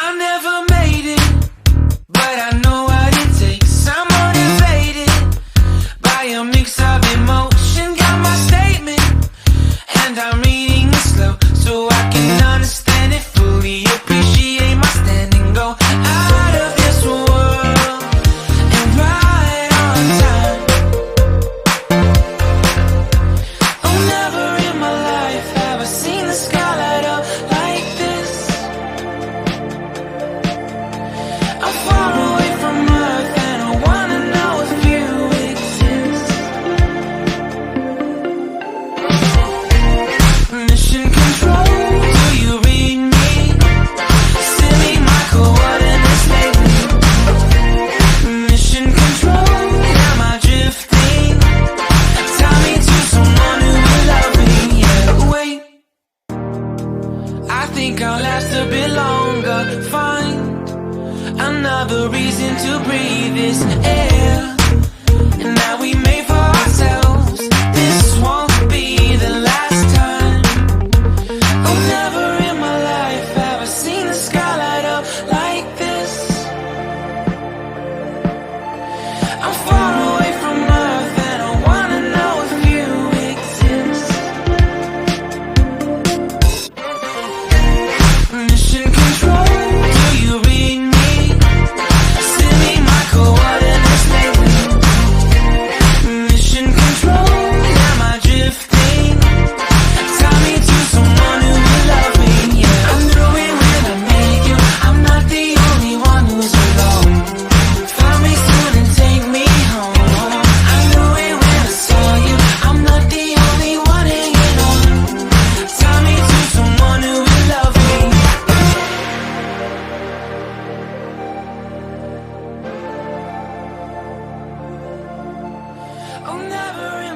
I never made it, but I know what it takes. I'm motivated by a mix of emotion. Got my statement, and I'm reading it slow so I can understand it fully. Appreciate my standing, go out of this world and right on time. Oh, never in my life have I seen the sky light up like this. I'm far away from Earth and I wanna know if you exist. Mission control, do you read me? Send me my coordinates lately. Mission control, am I drifting? Tie me to someone who will love me. Yeah, wait, I think I'll last a bit longer. Find another reason to breathe this air, and that we made for ourselves. This won't be the last time. Oh, never in my life have I seen the sky light up like this. I'm far away from Earth and I wanna know if you exist. Mission control, do you read me? Send me my coordinates lately. Mission control, am I drifting? Tie me to someone who will love me. Yeah, I knew it when I met you. I'm not the only one who's alone. Find me soon and take me home. I knew it when I saw you. I'm not the only one hanging on. Tie me to someone who will love me. Oh, never in